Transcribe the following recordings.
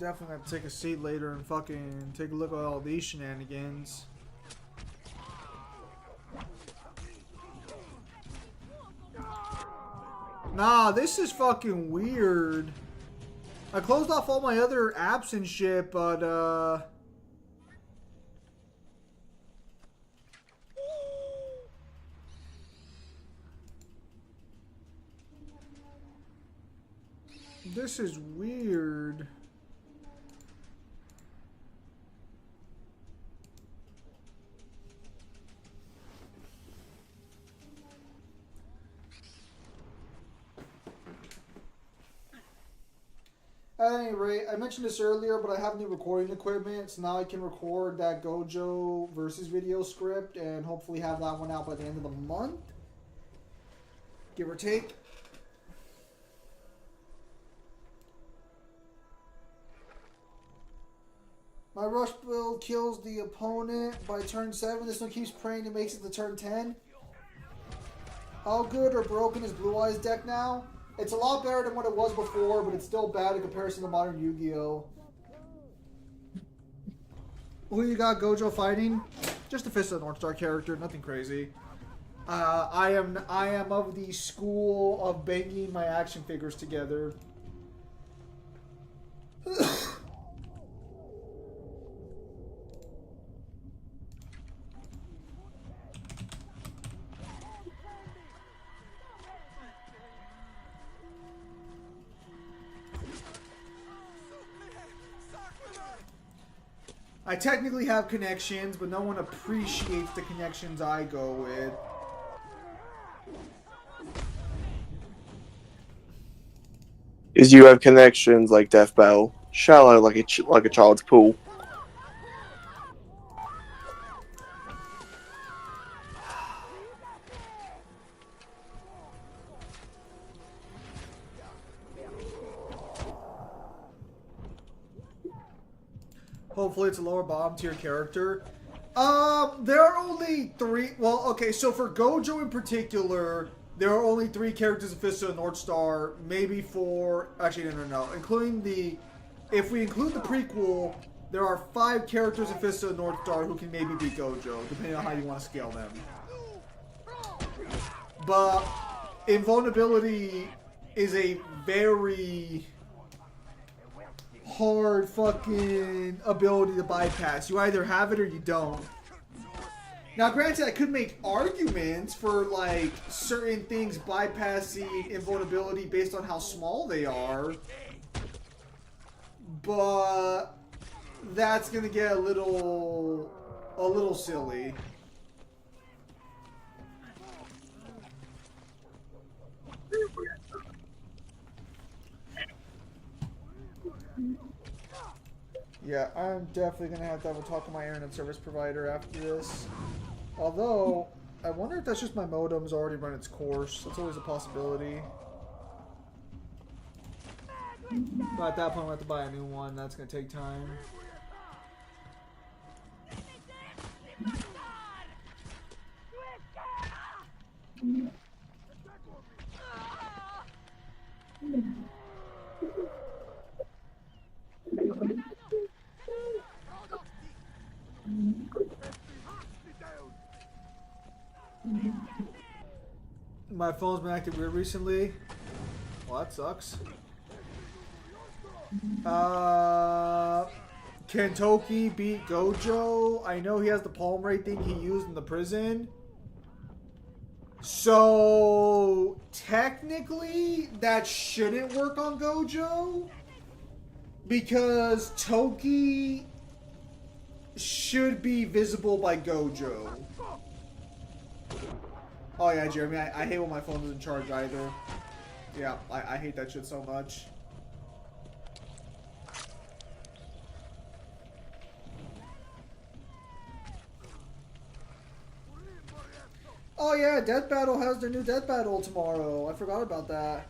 definitely have to take a seat later and fucking take a look at all these shenanigans. Nah, this is fucking weird. I closed off all my other apps and shit, but this is weird. At any rate, I mentioned this earlier, but I have new recording equipment, so now I can record that Gojo versus video script and hopefully have that one out by the end of the month. Give or take. My rush build kills the opponent by turn 7. This one keeps praying and makes it to turn 10. How good or broken is Blue Eyes deck now? It's a lot better than what it was before, but it's still bad in comparison to modern Yu-Gi-Oh! Who you got Gojo fighting? Just a Fist of the North Star character, nothing crazy. I am of the school of banging my action figures together. I technically have connections, but no one appreciates the connections I go with. Is you have connections like Death Battle, shallow like a child's pool. Hopefully it's a lower bottom tier character. There are only 3. Well, okay, so for Gojo in particular, there are only 3 characters in Fist of the North Star. Maybe 4. Actually, no. Including the. If we include the prequel, there are 5 characters in Fist of the North Star who can maybe beat Gojo, depending on how you want to scale them. But invulnerability is a very hard fucking ability to bypass. You either have it or you don't. Now, granted, I could make arguments for like certain things bypassing invulnerability based on how small they are, but that's gonna get a little silly. Yeah, I'm definitely going to have a talk to my internet service provider after this. Although, I wonder if that's just my modem's already run its course. That's always a possibility. But at that point, we'll have to buy a new one. That's going to take time. My phone's been acting weird recently. Well, that sucks. Can Toki beat Gojo? I know he has the palm ray thing he used in the prison. So, technically, that shouldn't work on Gojo. Because Toki should be visible by Gojo. Oh yeah, Jeremy, I hate when my phone doesn't charge either. Yeah, I hate that shit so much. Oh yeah, Death Battle has their new Death Battle tomorrow. I forgot about that.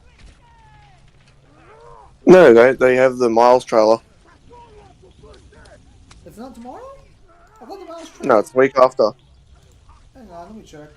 No, they have the Miles trailer. It's not tomorrow? I thought the Miles trailer... No, it's the week after. Hang on, let me check.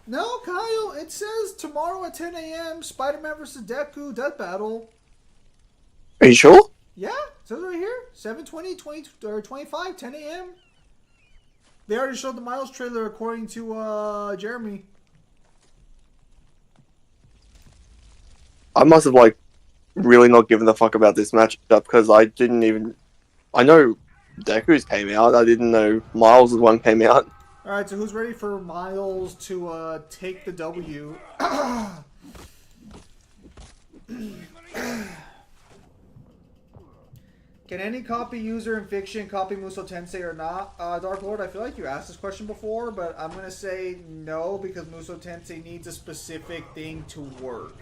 No, Kyle, it says tomorrow at 10 a.m. Spider-Man vs. Deku Death Battle. Are you sure? Yeah, it says right here. 7:20, 20, or 25, 10 a.m. They already showed the Miles trailer according to Jeremy. I must have like really not given a fuck about this matchup because I didn't even. I know Deku's came out. I didn't know Miles' one came out. Alright, so who's ready for Miles to take the W? Can any copy user in fiction copy Muso Tensei or not? Dark Lord, I feel like you asked this question before, but I'm going to say no because Muso Tensei needs a specific thing to work.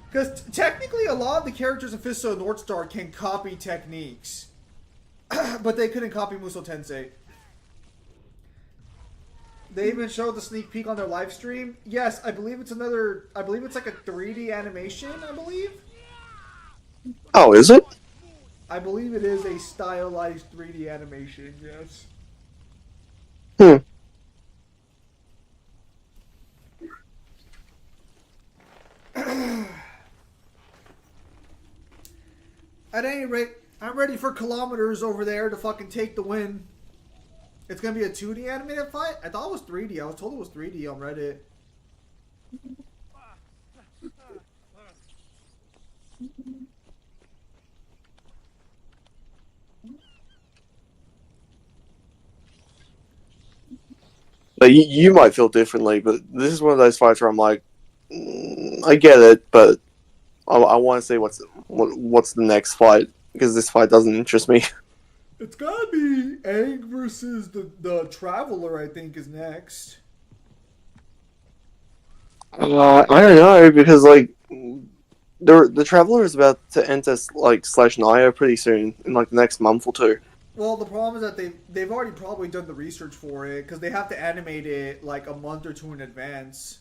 Because technically a lot of the characters in Fist of the North Star can copy techniques. But they couldn't copy Muso Tensei. They even showed the sneak peek on their live stream. Yes, I believe it's like a 3D animation, I believe. Oh, is it? I believe it is a stylized 3D animation, yes. Hmm. At any rate, I'm ready for kilometers over there to fucking take the win. It's gonna be a 2D animated fight? I thought it was 3D. I was told it was 3D on Reddit. But you might feel differently, but this is one of those fights where I'm like, I get it, but I want to see what's the next fight because this fight doesn't interest me. It's gotta be Aang versus the Traveler, I think, is next. I don't know because like the Traveler is about to enter like /Naya pretty soon in like the next month or two. Well, the problem is that they've already probably done the research for it because they have to animate it like a month or two in advance.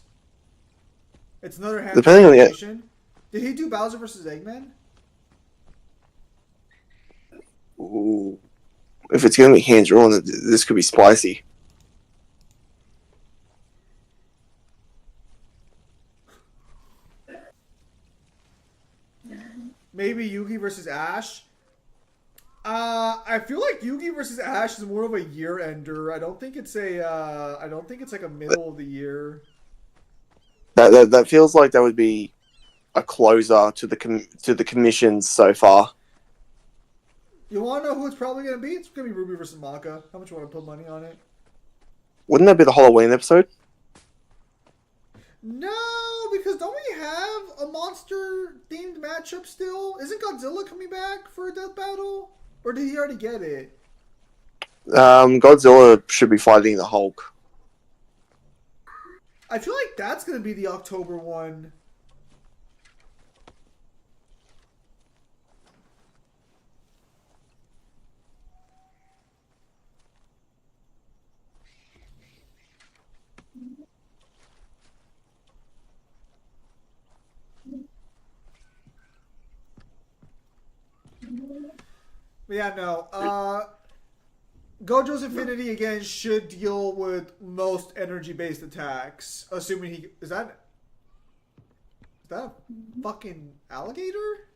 It's another hand Depending on animation. Did he do Bowser versus Eggman? Ooh. If it's gonna be hand drawn, this could be spicy. Maybe Yugi versus Ash. I feel like Yugi versus Ash is more of a year ender. I don't think it's a. I don't think it's like a middle of the year. That feels like that would be a closer to the commissions so far. You want to know who it's probably gonna be? It's gonna be Ruby versus Maka. How much you want to put money on it? Wouldn't that be the Halloween episode? No, because don't we have a monster themed matchup still? Isn't Godzilla coming back for a death battle? Or did he already get it? Godzilla should be fighting the Hulk. I feel like that's going to be the October one. But yeah, no. Gojo's Infinity again should deal with most energy-based attacks, assuming he is that a fucking alligator?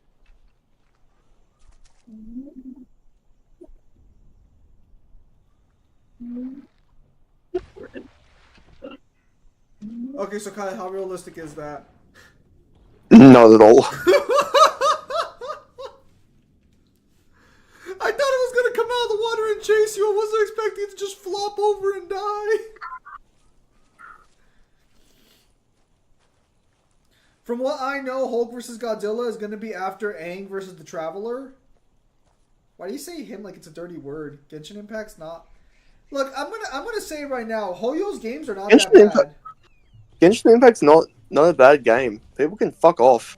Okay, so Kai, how realistic is that? Not at all. I thought it was gonna come out of the water and chase you. I wasn't expecting it to just flop over and die. From what I know, Hulk versus Godzilla is gonna be after Aang versus the Traveler. Why do you say him like it's a dirty word? Genshin Impact's not. Look, I'm gonna say right now, Hoyo's games are not that bad. Genshin Impact's not a bad game. People can fuck off.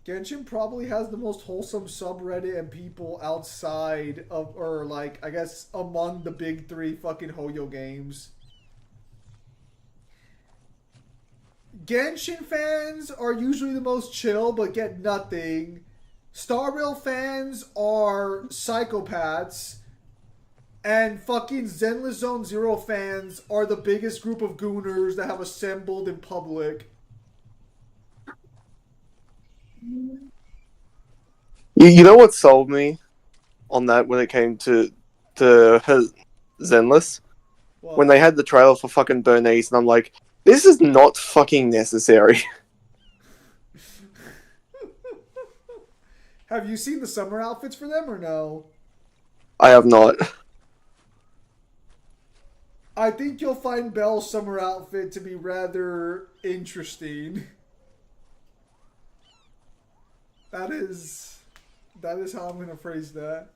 Genshin probably has the most wholesome subreddit and people outside of, or like, I guess, among the big three fucking Hoyo games. Genshin fans are usually the most chill but get nothing. Star Rail fans are psychopaths. And fucking Zenless Zone Zero fans are the biggest group of gooners that have assembled in public. You know what sold me on that when it came to Zenless? What? When they had the trailer for fucking Bernice, and I'm like, this is not fucking necessary. Have you seen the summer outfits for them or no? I have not. I think you'll find Belle's summer outfit to be rather interesting. That is how I'm gonna phrase that.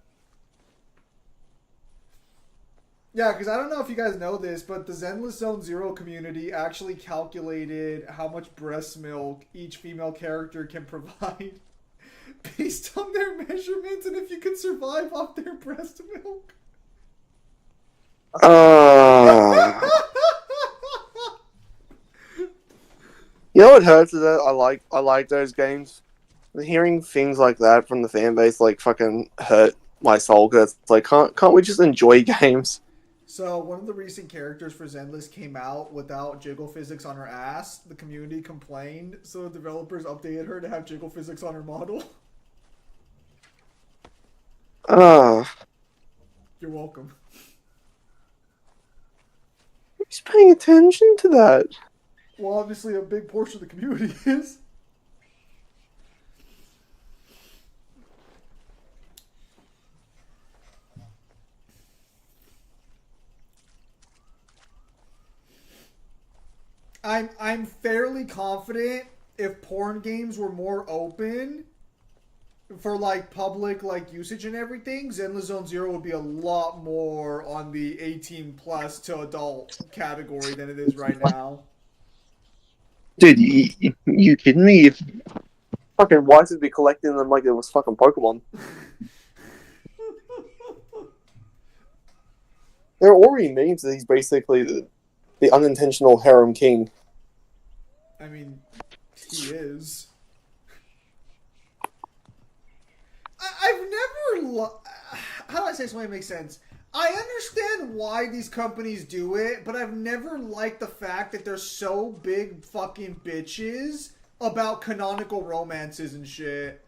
Yeah, because I don't know if you guys know this, but the Zenless Zone Zero community actually calculated how much breast milk each female character can provide based on their measurements and if you can survive off their breast milk. You know what hurts is that I like those games. Hearing things like that from the fan base like fucking hurt my soul because it's like can't we just enjoy games? So one of the recent characters for Zenless came out without jiggle physics on her ass. The community complained, so the developers updated her to have jiggle physics on her model. You're welcome. Who's paying attention to that? Well, obviously a big portion of the community is. I'm fairly confident if porn games were more open for like public like usage and everything, Zenless Zone Zero would be a lot more on the 18 plus to adult category than it is right now. Dude, you kidding me? If fucking Whites would be collecting them like it was fucking Pokemon. There are already memes that he's basically the unintentional harem king. I mean, he is. I've never... How do I say something that makes sense? I understand why these companies do it, but I've never liked the fact that they're so big fucking bitches about canonical romances and shit.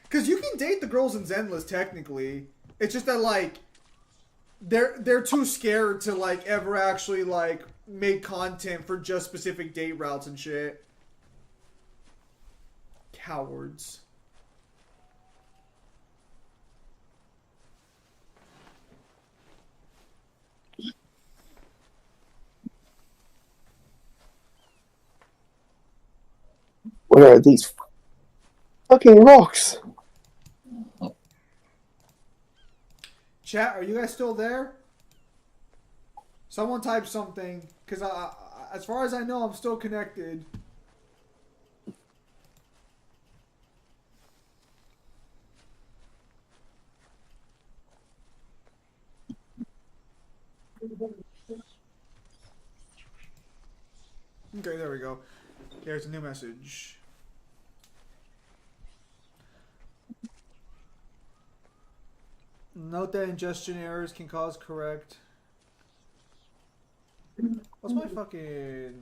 Because you can date the girls in Zenless, technically. It's just that, like, they're too scared to, like, ever actually, like, make content for just specific date routes and shit. Cowards. Where are these fucking rocks? Chat, are you guys still there? Someone type something, because as far as I know, I'm still connected. Okay, there we go. There's a new message. Note that ingestion errors can cause correct. What's my fucking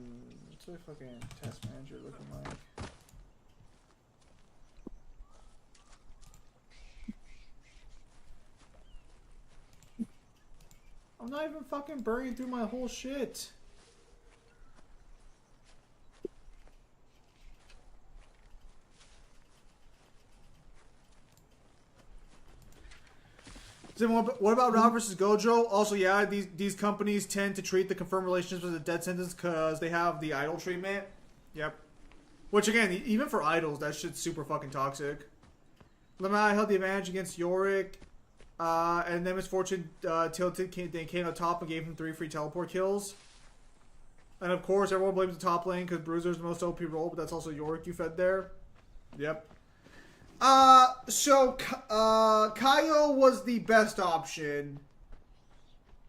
test manager looking like? I'm not even fucking burning through my whole shit. So what about Rob versus Gojo? Also, yeah, these companies tend to treat the confirmed relationships as a death sentence because they have the idol treatment. Yep. Which, again, even for idols, that shit's super fucking toxic. Lemai held the advantage against Yorick, and then Misfortune tilted, came up top and gave him 3 free teleport kills. And, of course, everyone blames the top lane because Bruiser's the most OP role, but that's also Yorick you fed there. Yep. So Kaio was the best option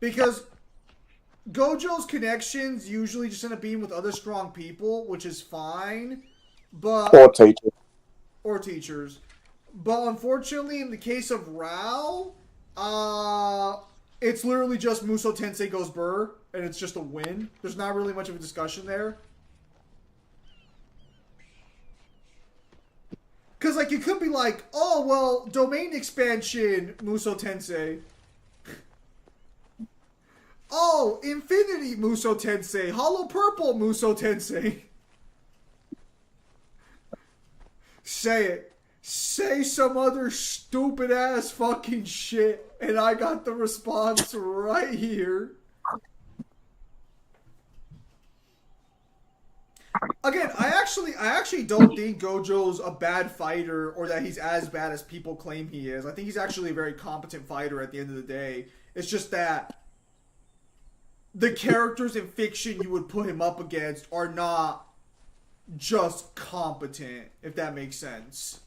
because Gojo's connections usually just end up being with other strong people, which is fine, but Or teacher. or teachers. But unfortunately, in the case of Rao, it's literally just Muso Tensei goes burr, and it's just a win. There's not really much of a discussion there. Because, like, you could be like, oh, well, domain expansion, Muso Tensei. Oh, Infinity Muso Tensei. Hollow Purple Muso Tensei. Say it. Say some other stupid ass fucking shit, and I got the response right here. Again, I actually don't think Gojo's a bad fighter or that he's as bad as people claim he is. I think he's actually a very competent fighter at the end of the day. It's just that the characters in fiction you would put him up against are not just competent, if that makes sense.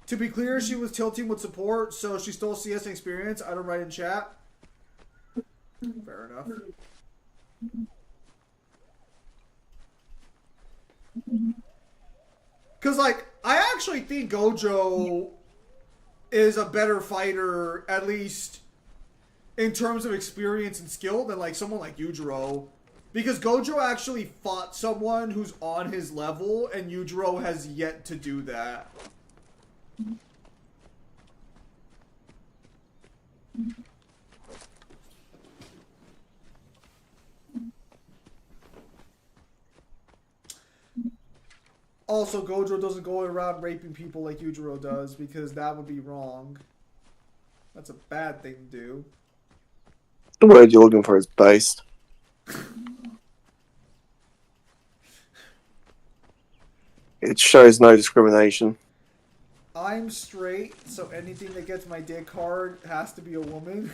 To be clear, she was tilting with support, so she stole CS and experience. I don't write in chat. Fair enough. Because, like, I actually think Gojo is a better fighter, at least in terms of experience and skill, than, like, someone like Yujiro. Because Gojo actually fought someone who's on his level, and Yujiro has yet to do that. Also, Gojo doesn't go around raping people like Yujiro does, because that would be wrong. That's a bad thing to do. The word you're looking for is based. It shows no discrimination. I'm straight, so anything that gets my dick hard has to be a woman.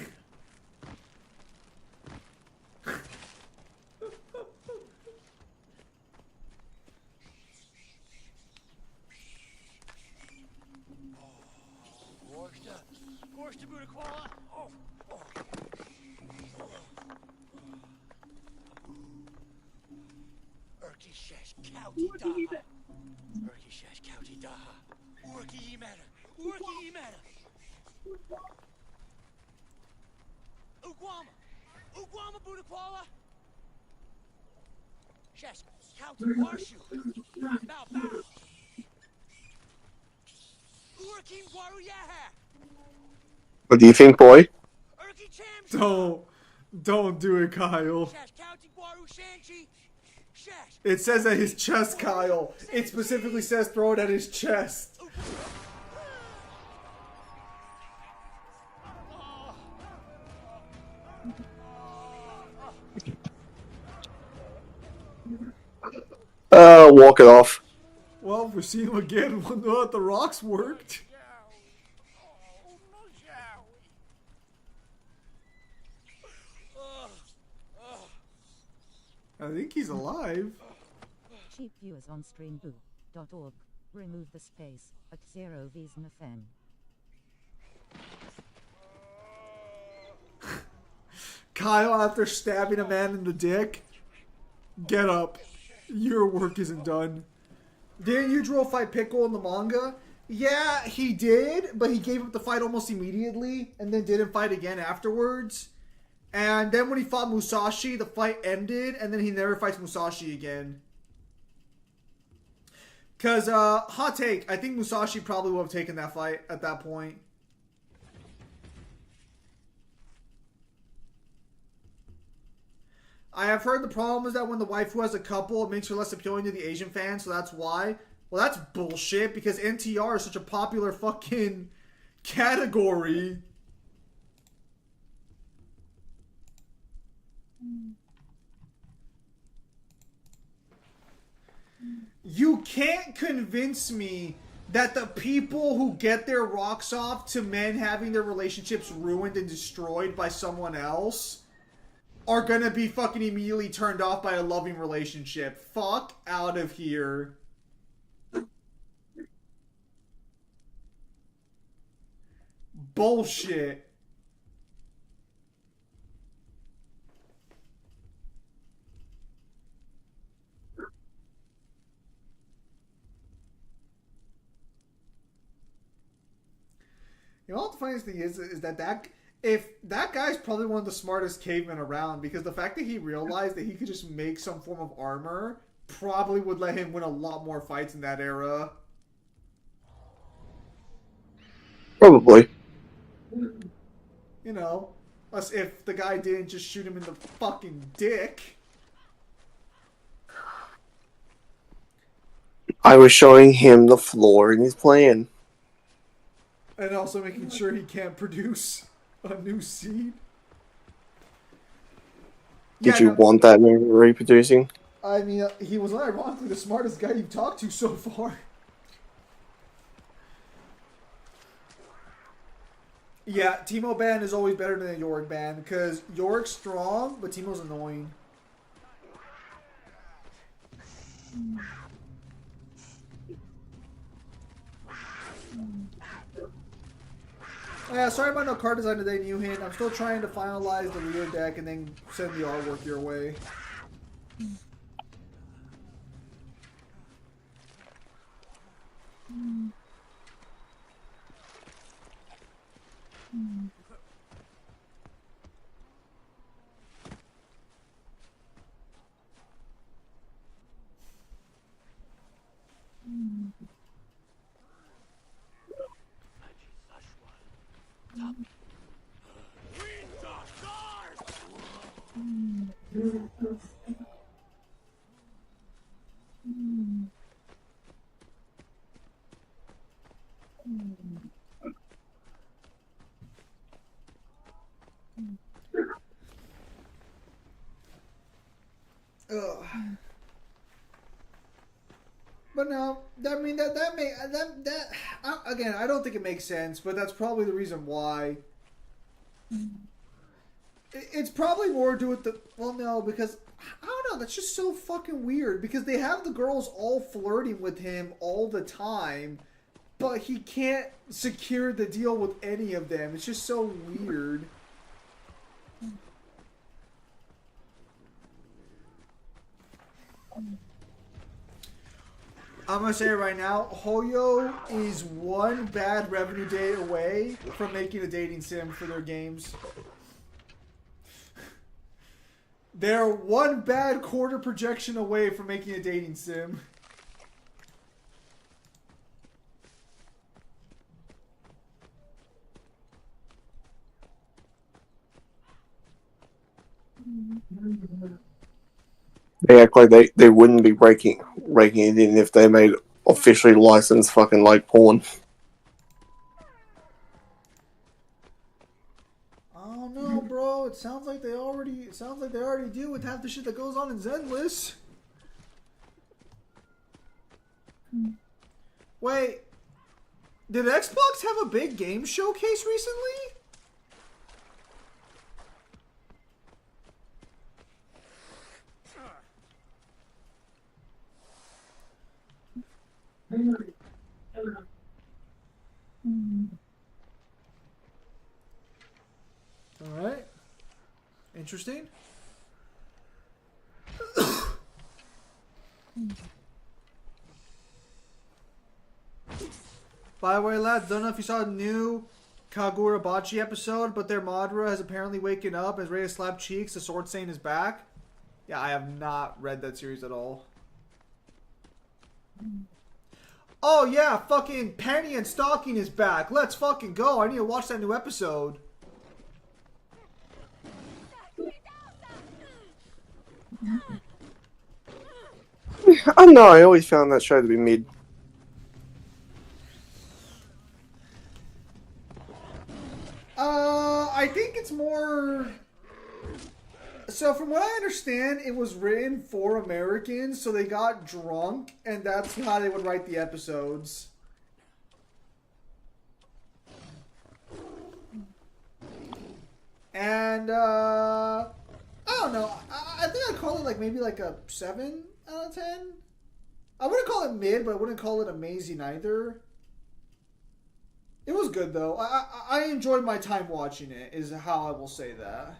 What do you think, boy? Don't do it, Kyle. It says at his chest, Kyle. It specifically says throw it at his chest. Walk it off. Well, we're seeing him again. Wonder if the rocks worked. I think he's alive. Cheap viewers on streamboo.org. Remove the space. Xero V's Nathan. Kyle, after stabbing a man in the dick, get up. Your work isn't done. Didn't Yujiro fight Pickle in the manga? Yeah, he did, but he gave up the fight almost immediately and then didn't fight again afterwards. And then when he fought Musashi, the fight ended, and then he never fights Musashi again. Because, hot take, I think Musashi probably would have taken that fight at that point. I have heard the problem is that when the waifu has a couple, it makes her less appealing to the Asian fans, so that's why. Well, that's bullshit, because NTR is such a popular fucking category. You can't convince me that the people who get their rocks off to men having their relationships ruined and destroyed by someone else are gonna be fucking immediately turned off by a loving relationship. Fuck out of here. Bullshit. You know what the funniest thing is that if that guy's probably one of the smartest cavemen around, because the fact that he realized that he could just make some form of armor probably would let him win a lot more fights in that era. Probably. You know, as if the guy didn't just shoot him in the fucking dick. I was showing him the floor in his plan. And also making sure he can't produce a new seed. Did you want that reproducing? I mean, he was unironically the smartest guy you've talked to so far. Yeah, Teemo ban is always better than a Yorick ban, because Yorick's strong, but Teemo's annoying. Yeah, sorry about no card design today, New Hint. I'm still trying to finalize the Leo deck and then send the artwork your way. Ugh. But no, I mean again, I don't think it makes sense, but that's probably the reason why. It's probably more to do with because I don't know, that's just so fucking weird, because they have the girls all flirting with him all the time, but he can't secure the deal with any of them. It's just so weird. I'm gonna say it right now, Hoyo is one bad revenue day away from making a dating sim for their games. They're one bad quarter projection away from making a dating sim. They act like they wouldn't be breaking it in if they made officially licensed fucking like porn. Oh no, bro! It sounds like they already do with half the shit that goes on in Zenless. Wait, did Xbox have a big game showcase recently? Alright. Interesting. By the way, lads, don't know if you saw the new Kagurabachi episode, but their Madara has apparently waken up and is ready to slap cheeks. The Sword Saint is back. Yeah, I have not read that series at all. Oh yeah, fucking Penny and Stocking is back. Let's fucking go. I need to watch that new episode. I don't know, I always found that show to be mid. I think it's more... So from what I understand, it was written for Americans, so they got drunk, and that's how they would write the episodes. And, I don't know. I think I'd call it like maybe like a 7 out of 10. I wouldn't call it mid, but I wouldn't call it amazing either. It was good though. I enjoyed my time watching it, is how I will say that.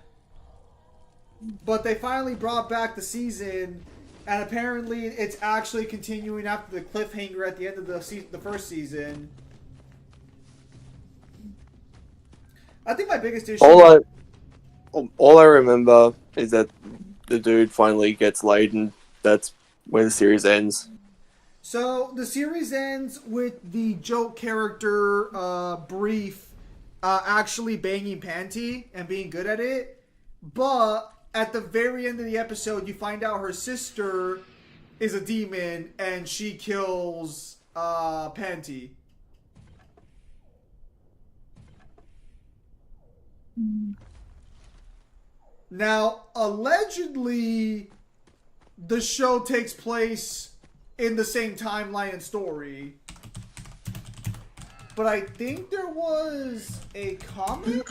But they finally brought back the season, and apparently it's actually continuing after the cliffhanger at the end of the first season. I think my biggest issue. All I remember is that the dude finally gets laid, and that's where the series ends. So the series ends with the joke character, Brief, actually banging Panty and being good at it. But at the very end of the episode, you find out her sister is a demon and she kills Panty. Now, allegedly, the show takes place in the same timeline and story. But I think there was a comic?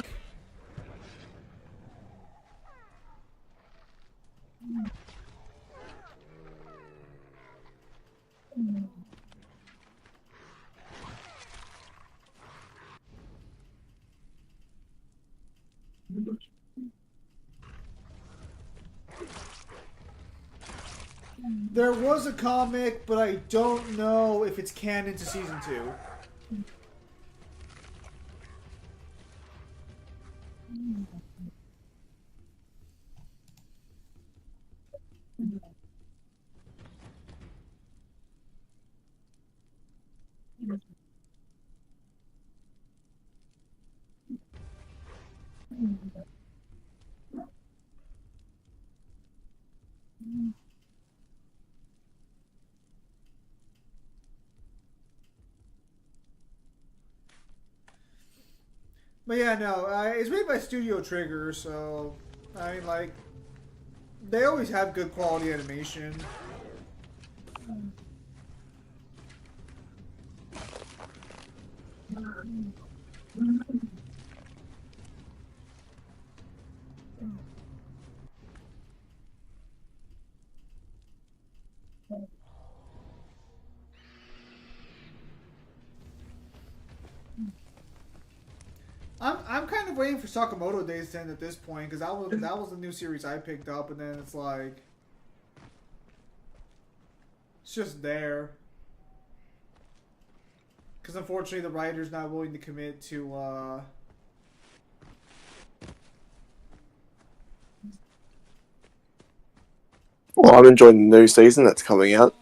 There was a comic, but I don't know if it's canon to season 2. But yeah, no, it's made by Studio Trigger, so I mean, like, they always have good quality animation. I'm kind of waiting for Sakamoto Days to end at this point because that was the new series I picked up, and then it's like it's just there. Because unfortunately, the writer's not willing to commit to. Well, I'm enjoying the new season that's coming out.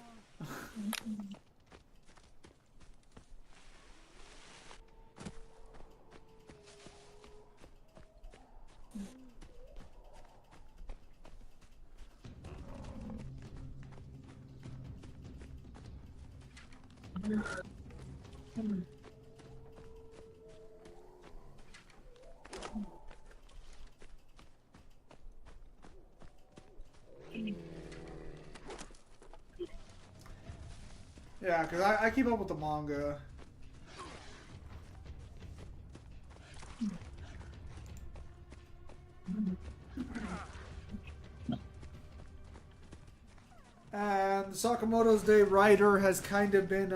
Yeah, because I keep up with the manga. And Sakamoto's Day writer has kind of been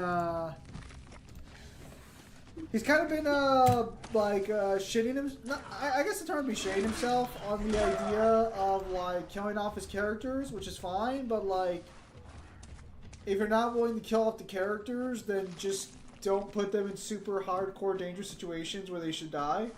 he's kind of been shitting him. I guess the term would be shitting himself on the idea of like killing off his characters, which is fine. But like, if you're not willing to kill off the characters, then just don't put them in super hardcore dangerous situations where they should die.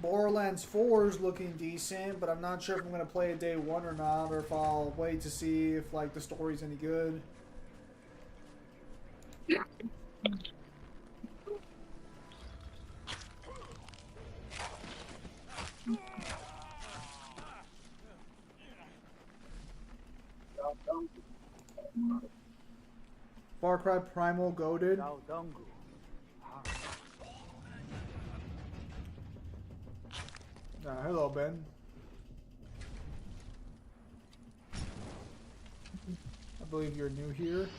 Borderlands 4 is looking decent, but I'm not sure if I'm going to play it day one or not, or if I'll wait to see if like the story's any good. Far Cry Primal goaded. Hello, Ben. I believe you're new here.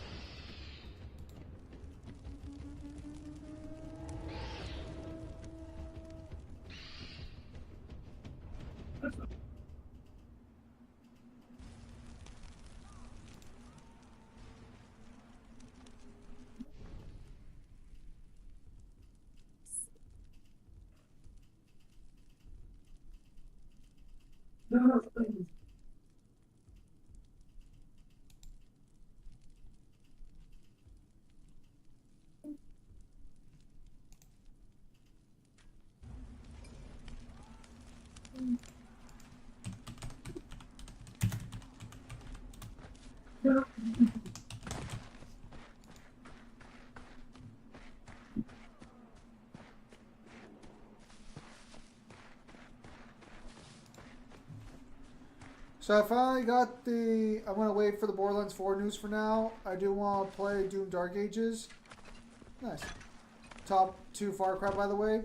So I finally got the... I'm going to wait for the Borderlands 4 news for now. I do want to play Doom Dark Ages. Nice. Top 2 Far Cry, by the way.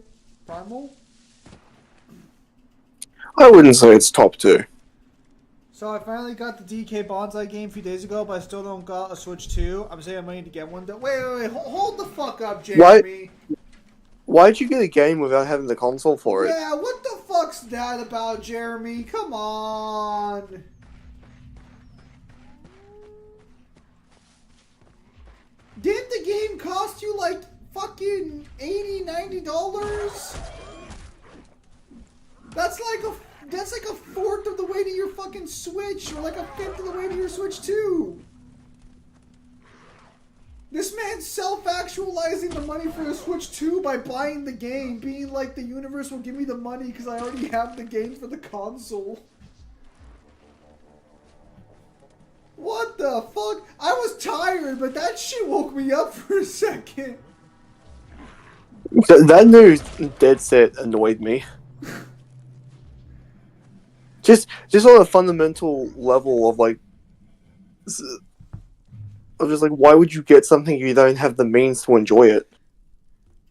Primal. I wouldn't say it's top 2. So I finally got the DK Bonsai game a few days ago, but I still don't got a Switch 2. I'm saying I might need to get one. Wait. Hold the fuck up, Jeremy. Why'd you get a game without having the console for it? Yeah, what the fuck's that about, Jeremy? Come on. Didn't the game cost you like fucking $80, $90? That's like a fourth of the way to your fucking Switch, or like a fifth of the way to your Switch 2. This man's self-actualizing the money for the Switch 2 by buying the game, being like, the universe will give me the money because I already have the game for the console. What the fuck? I was tired, but that shit woke me up for a second. That news dead set annoyed me. Just on a fundamental level of like... I'm just like, why would you get something if you don't have the means to enjoy it?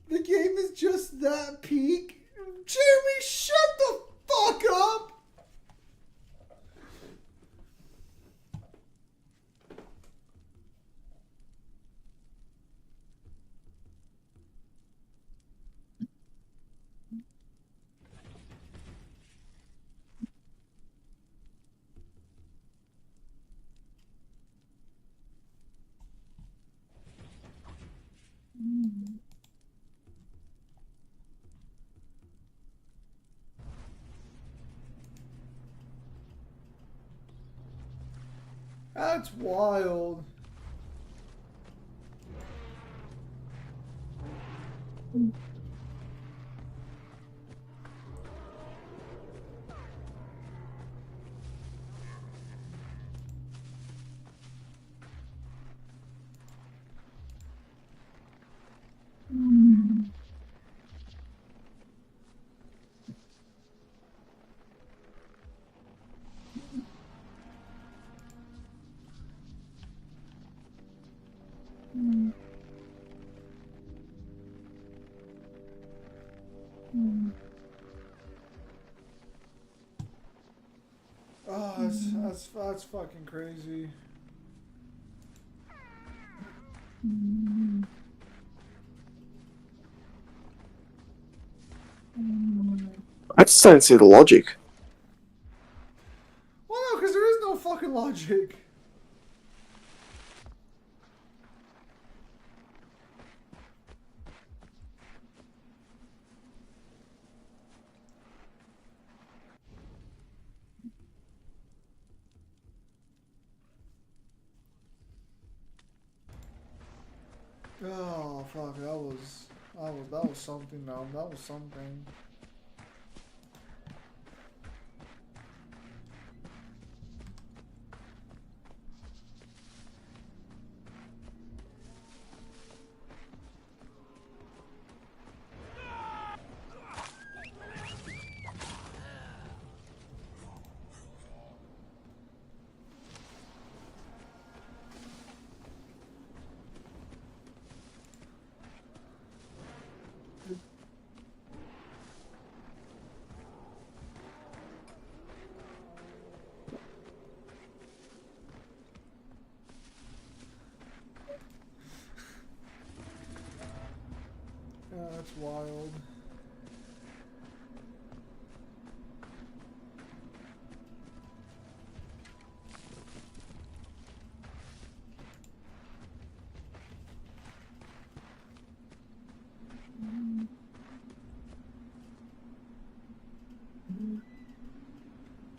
The game is just that peak. Jeremy, shut the fuck up! That's wild. Oh, that's fucking crazy. I just don't see the logic. Well, no, because there is no fucking logic. Oh fuck, that was something, though. That was something.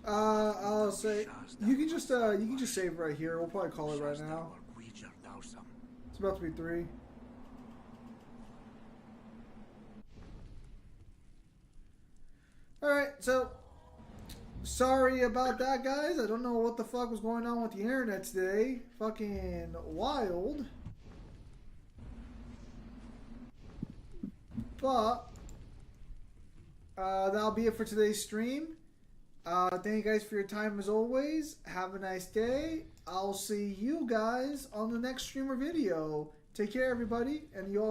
I'll say you can just save right here. We'll probably call it right now. It's about to be 3. All right, so sorry about that, guys. I don't know what the fuck was going on with the internet today. Fucking wild. But that'll be it for today's stream. Thank you guys for your time as always. Have a nice day. I'll see you guys on the next stream or video. Take care, everybody, and you all.